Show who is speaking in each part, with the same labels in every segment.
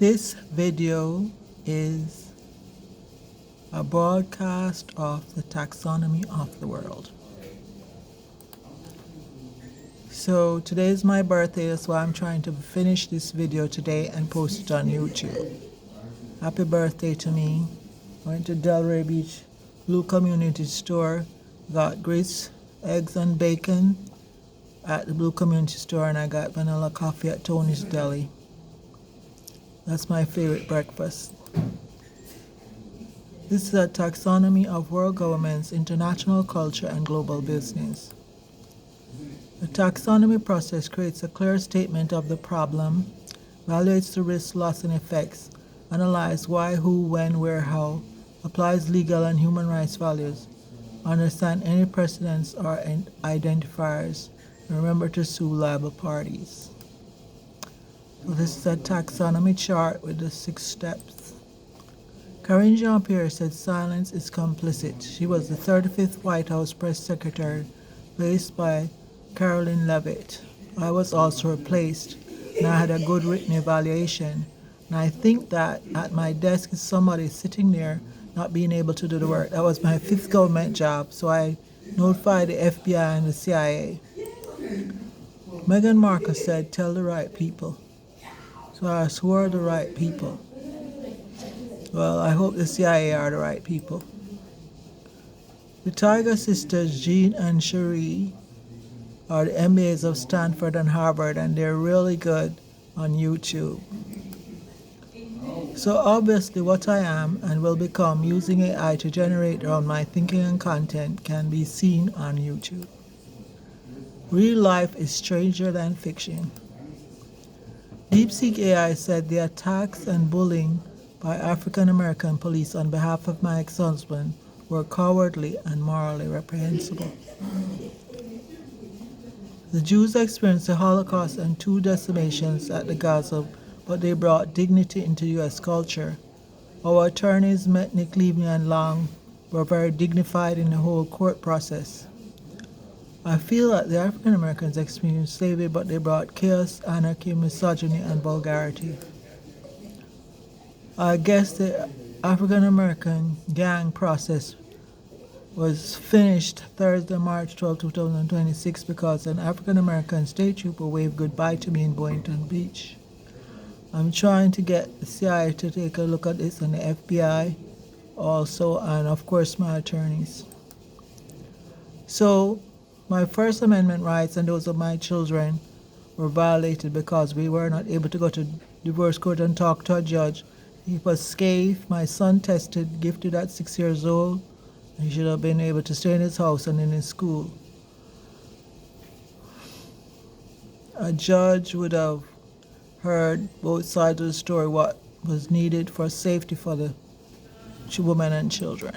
Speaker 1: This video is a broadcast of the taxonomy of the world. So today is my birthday, that's why I'm trying to finish this video today and post it on YouTube. Happy birthday to me. Went to Delray Beach Blue Community Store, got grits, eggs and bacon at the Blue Community Store, and I got vanilla coffee at Tony's Deli. That's my favorite breakfast. This is a taxonomy of world governments, international culture, and global business. The taxonomy process creates a clear statement of the problem, evaluates the risks, loss, and effects, analyzes why, who, when, where, how, applies legal and human rights values, understand any precedents or identifiers, and remember to sue liable parties. So this is a taxonomy chart with the 6 steps. Karine Jean-Pierre said silence is complicit. She was the 35th White House press secretary, replaced by Caroline Leavitt. I was also replaced, and I had a good written evaluation. And I think that at my desk is somebody sitting there not being able to do the work. That was my 5th government job, so I notified the FBI and the CIA. Meghan Markle said, tell the right people. So I swore the right people. Well, I hope the CIA are the right people. The Tiger sisters, Jean and Cherie, are the MBAs of Stanford and Harvard, and they're really good on YouTube. So obviously what I am and will become using AI to generate around my thinking and content can be seen on YouTube. Real life is stranger than fiction. DeepSeek AI said the attacks and bullying by African American police on behalf of my ex-husband were cowardly and morally reprehensible. The Jews experienced the Holocaust and 2 decimations at the Gaza, but they brought dignity into U.S. culture. Our attorneys, Metnick, Levy, and Long, were very dignified in the whole court process. I feel that the African Americans experienced slavery, but they brought chaos, anarchy, misogyny, and vulgarity. I guess the African American gang process was finished Thursday, March 12, 2026, because an African American state trooper waved goodbye to me in Boynton Beach. I'm trying to get the CIA to take a look at this, and the FBI also, and of course my attorneys. So my First Amendment rights and those of my children were violated because we were not able to go to divorce court and talk to a judge. He was scathed. My son tested, gifted at 6 years old. He should have been able to stay in his house and in his school. A judge would have heard both sides of the story, what was needed for safety for the women and children.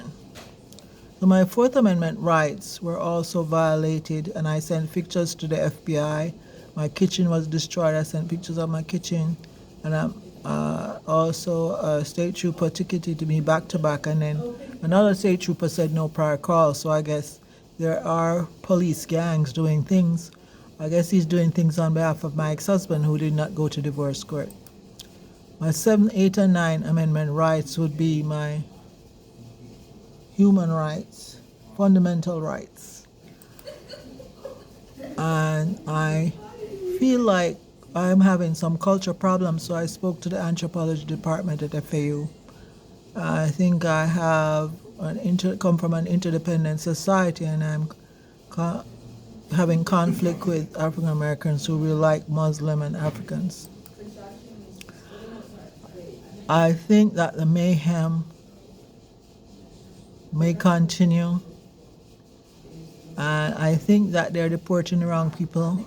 Speaker 1: So my Fourth Amendment rights were also violated, and I sent pictures to the FBI. My kitchen was destroyed. I sent pictures of my kitchen, and also a state trooper ticketed me back to back, and then another state trooper said no prior call. So I guess there are police gangs doing things. I guess he's doing things on behalf of my ex-husband, who did not go to divorce court. My 7, 8, and 9 Amendment rights would be my human rights, fundamental rights. And I feel like I'm having some culture problems, so I spoke to the anthropology department at FAU. I think I have come from an interdependent society, and I'm having conflict with African Americans who really like Muslim and Africans. I think that the mayhem may continue, and I think that they're deporting the wrong people.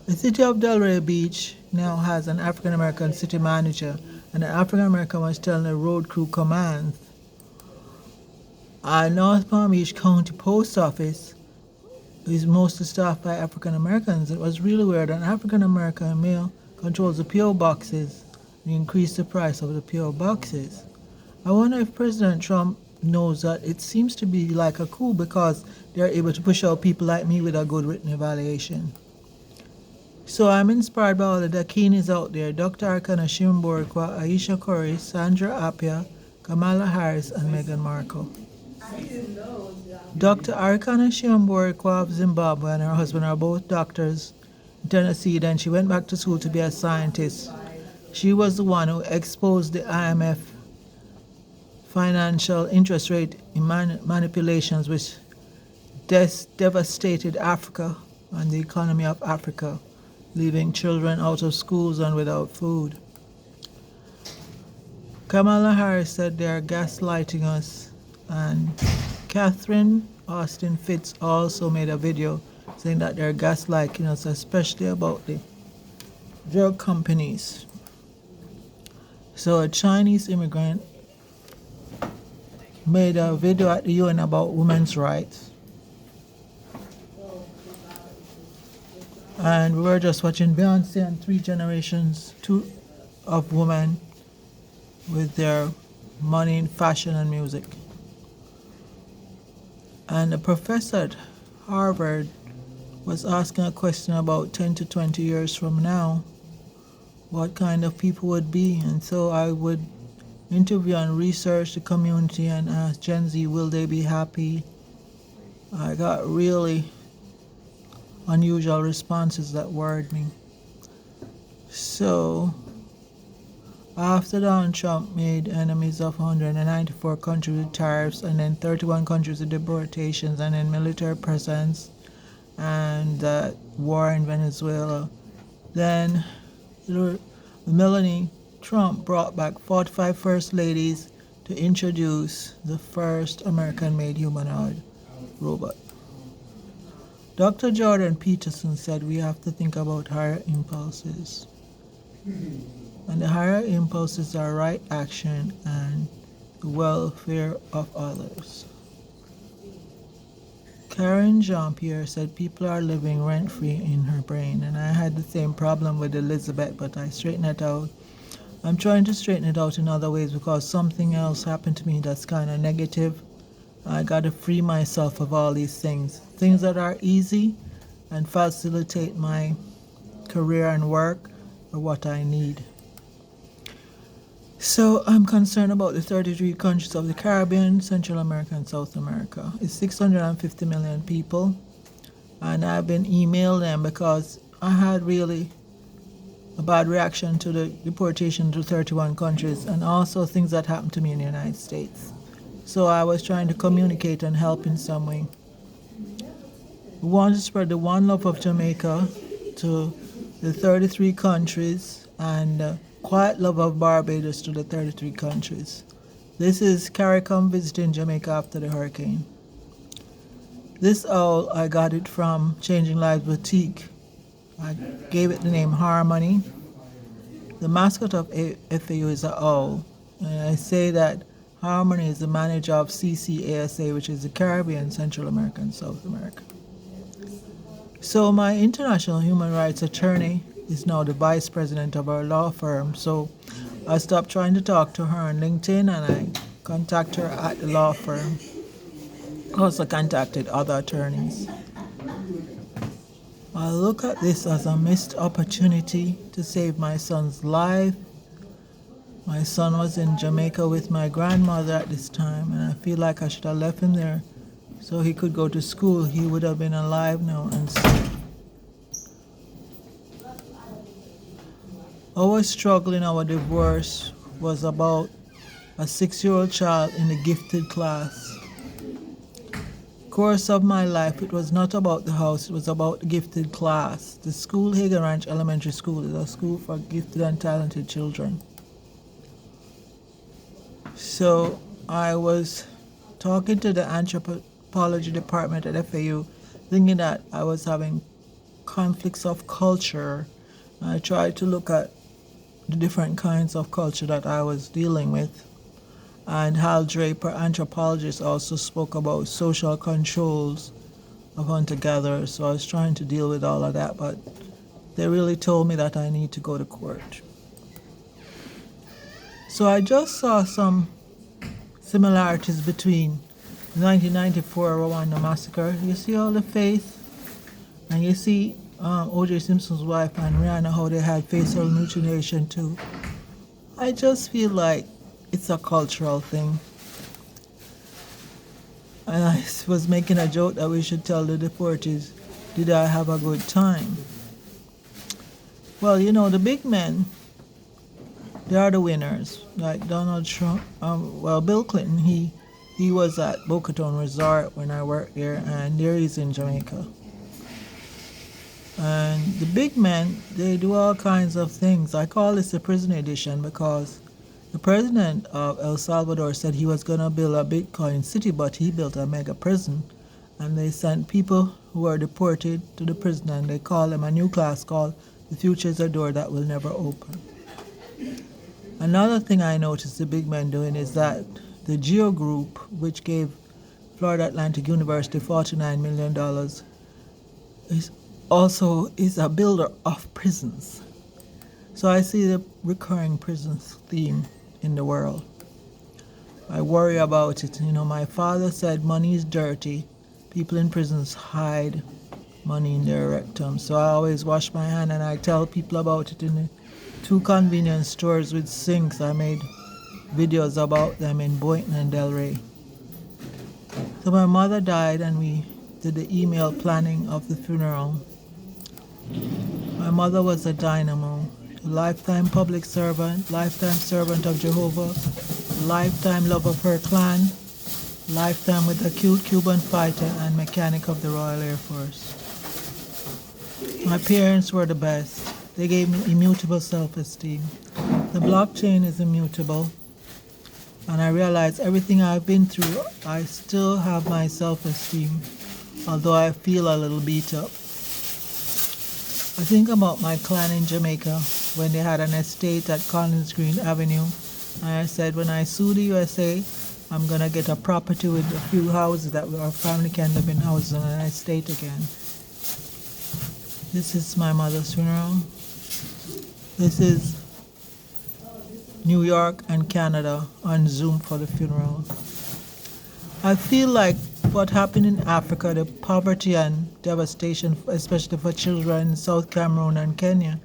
Speaker 1: The city of Delray Beach now has an African American city manager, and an African American was telling the road crew commands. North Palm Beach County Post Office is mostly staffed by African Americans. It was really weird. An African American male controls the P.O. boxes and increased the price of the P.O. boxes. I wonder if President Trump knows that it seems to be like a coup because they're able to push out people like me with a good written evaluation. So I'm inspired by all the dakinis out there: Dr. Arkana Shimborikwa, Aisha Curry, Sandra Appiah, Kamala Harris, and Meghan Markle. Dr. Arkana Shimborikwa of Zimbabwe and her husband are both doctors in Tennessee. Then she went back to school to be a scientist. She was the one who exposed the IMF financial interest rate manipulations, which devastated Africa and the economy of Africa, leaving children out of schools and without food. Kamala Harris said they are gaslighting us, and Catherine Austin Fitz also made a video saying that they're gaslighting us, especially about the drug companies. So a Chinese immigrant made a video at the UN about women's rights. And we were just watching Beyonce and three generations of women with their money in fashion and music. And a professor at Harvard was asking a question about 10 to 20 years from now, what kind of people would be. And so I would interview and research the community and ask Gen Z, will they be happy? I got really unusual responses that worried me. So after Donald Trump made enemies of 194 countries with tariffs, and then 31 countries with deportations, and then military presence, and war in Venezuela, then Melanie Trump brought back 45 first ladies to introduce the first American-made humanoid robot. Dr. Jordan Peterson said we have to think about higher impulses. And the higher impulses are right action and the welfare of others. Karen Jean-Pierre said people are living rent-free in her brain, and I had the same problem with Elizabeth, but I straightened it out. I'm trying to straighten it out in other ways because something else happened to me that's kind of negative. I got to free myself of all these things that are easy and facilitate my career and work are what I need. So I'm concerned about the 33 countries of the Caribbean, Central America, and South America. It's 650 million people, and I've been emailing them because I had really a bad reaction to the deportation to 31 countries and also things that happened to me in the United States. So I was trying to communicate and help in some way. We want to spread the one love of Jamaica to the 33 countries and quiet love of Barbados to the 33 countries. This is CARICOM visiting Jamaica after the hurricane. This owl, I got it from Changing Lives Boutique. I gave it the name Harmony. The mascot of FAU is an owl. And I say that Harmony is the manager of CCASA, which is the Caribbean, Central America, and South America. So my international human rights attorney is now the vice president of our law firm. So I stopped trying to talk to her on LinkedIn and I contact her at the law firm. Also contacted other attorneys. I look at this as a missed opportunity to save my son's life. My son was in Jamaica with my grandmother at this time, and I feel like I should have left him there so he could go to school. He would have been alive now and safe. Our struggle in our divorce was about a 6-year-old child in the gifted class. Course of my life, it was not about the house, it was about the gifted class. The school, Hagen Ranch Elementary School, is a school for gifted and talented children. So I was talking to the anthropology department at FAU, thinking that I was having conflicts of culture. I tried to look at the different kinds of culture that I was dealing with. And Hal Draper, anthropologist, also spoke about social controls of hunter-gatherers. So I was trying to deal with all of that, but they really told me that I need to go to court. So I just saw some similarities between the 1994 Rwanda massacre. You see all the faith, and you see O.J. Simpson's wife and Rihanna, how they had facial mutilation too. I just feel like it's a cultural thing. And I was making a joke that we should tell the deportees, did I have a good time? Well, the big men, they are the winners. Like Donald Trump, Bill Clinton, he was at Boca Raton Resort when I worked there, and there he's in Jamaica. And the big men, they do all kinds of things. I call this the prison edition because the president of El Salvador said he was going to build a Bitcoin city, but he built a mega prison. And they sent people who were deported to the prison, and they call them a new class called The Future is a Door That Will Never Open. Another thing I noticed the big men doing is that the Geo Group, which gave Florida Atlantic University $49 million, is a builder of prisons. So I see the recurring prisons theme in the world. I worry about it. My father said money is dirty. People in prisons hide money in their rectum. So I always wash my hand, and I tell people about it in the 2 convenience stores with sinks. I made videos about them in Boynton and Delray. So my mother died, and we did the email planning of the funeral. My mother was a dynamo, a lifetime public servant, lifetime servant of Jehovah, lifetime love of her clan, lifetime with a cute Cuban fighter and mechanic of the Royal Air Force. My parents were the best. They gave me immutable self-esteem. The blockchain is immutable, and I realize everything I've been through, I still have my self-esteem, although I feel a little beat up. I think about my clan in Jamaica when they had an estate at Collins Green Avenue, and I said, when I sue the USA, I'm going to get a property with a few houses that our family can live in houses on an estate again. This is my mother's funeral. This is New York and Canada on Zoom for the funeral. I feel like what happened in Africa, the poverty and devastation, especially for children in South Cameroon and Kenya,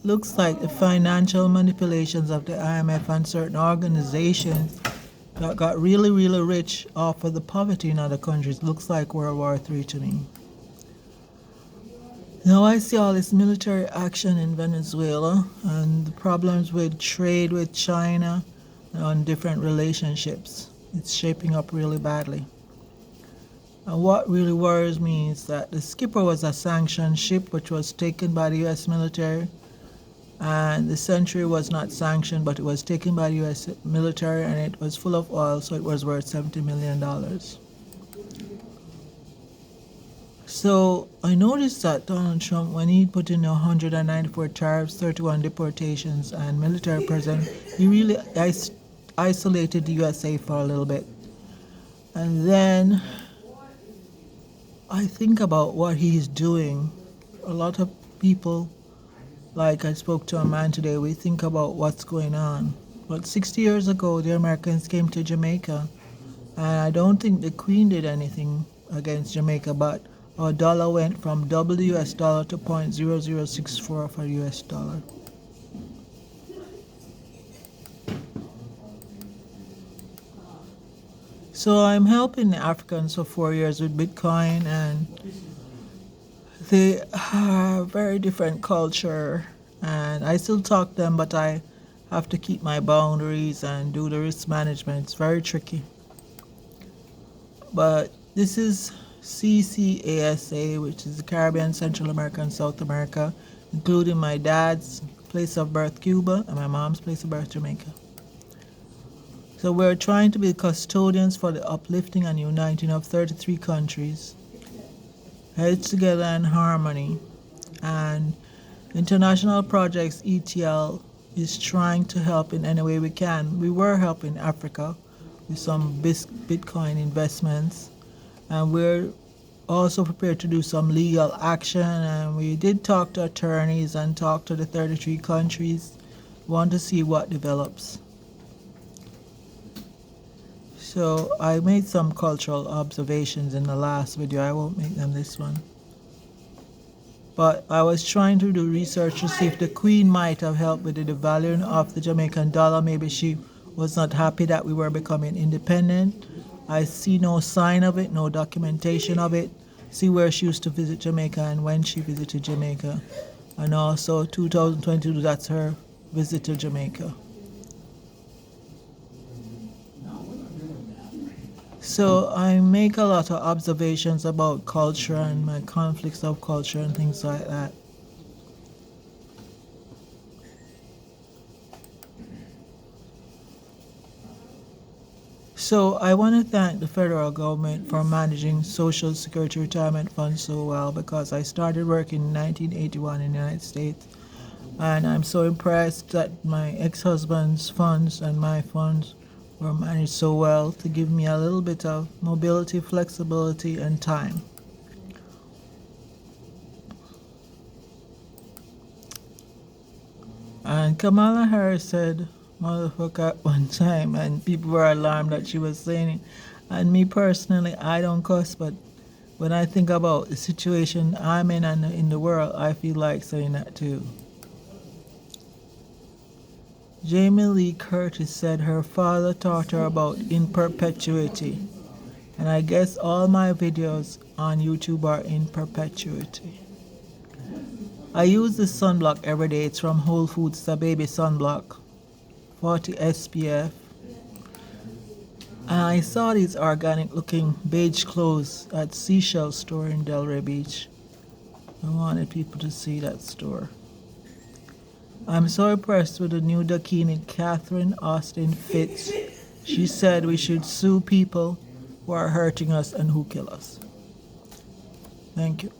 Speaker 1: looks like the financial manipulations of the IMF and certain organizations that got really, really rich off of the poverty in other countries. Looks like World War III to me. Now I see all this military action in Venezuela and the problems with trade with China and different relationships. It's shaping up really badly. And what really worries me is that the skipper was a sanctioned ship which was taken by the U.S. military, and the Century was not sanctioned, but it was taken by the U.S. military, and it was full of oil, so it was worth $70 million. So I noticed that Donald Trump, when he put in 194 tariffs, 31 deportations, and military presence, he really isolated the USA for a little bit. And then I think about what he's doing. A lot of people, like I spoke to a man today, we think about what's going on. But 60 years ago, the Americans came to Jamaica, and I don't think the Queen did anything against Jamaica, but our dollar went from double the US dollar to 0.0064 for US dollar. So I'm helping the Africans for 4 years with Bitcoin, and they have very different culture, and I still talk to them, but I have to keep my boundaries and do the risk management. It's very tricky. But this is CCASA, which is the Caribbean, Central America, and South America, including my dad's place of birth, Cuba, and my mom's place of birth, Jamaica. So we're trying to be custodians for the uplifting and uniting of 33 countries, heads together in harmony. And International Projects ETL is trying to help in any way we can. We were helping Africa with some Bitcoin investments, and we're also prepared to do some legal action, and we did talk to attorneys and talk to the 33 countries. We want to see what develops. So I made some cultural observations in the last video. I won't make them this one. But I was trying to do research to see if the Queen might have helped with the devaluing of the Jamaican dollar. Maybe she was not happy that we were becoming independent. I see no sign of it, no documentation of it. See where she used to visit Jamaica and when she visited Jamaica. And also 2022, that's her visit to Jamaica. So I make a lot of observations about culture and my conflicts of culture and things like that. So I want to thank the federal government for managing Social Security retirement funds so well, because I started working in 1981 in the United States, and I'm so impressed that my ex-husband's funds and my funds were managed so well to give me a little bit of mobility, flexibility, and time. And Kamala Harris said motherfucker at one time, and people were alarmed that she was saying it. And me personally, I don't cuss, but when I think about the situation I'm in and in the world, I feel like saying that too. Jamie Lee Curtis said her father taught her about in perpetuity. And I guess all my videos on YouTube are in perpetuity. I use this sunblock every day. It's from Whole Foods, it's a baby sunblock, 40 SPF. And I saw these organic looking beige clothes at Seashell store in Delray Beach. I wanted people to see that store. I'm so impressed with the new Dakini, Catherine Austin Fitz. She said we should sue people who are hurting us and who kill us. Thank you.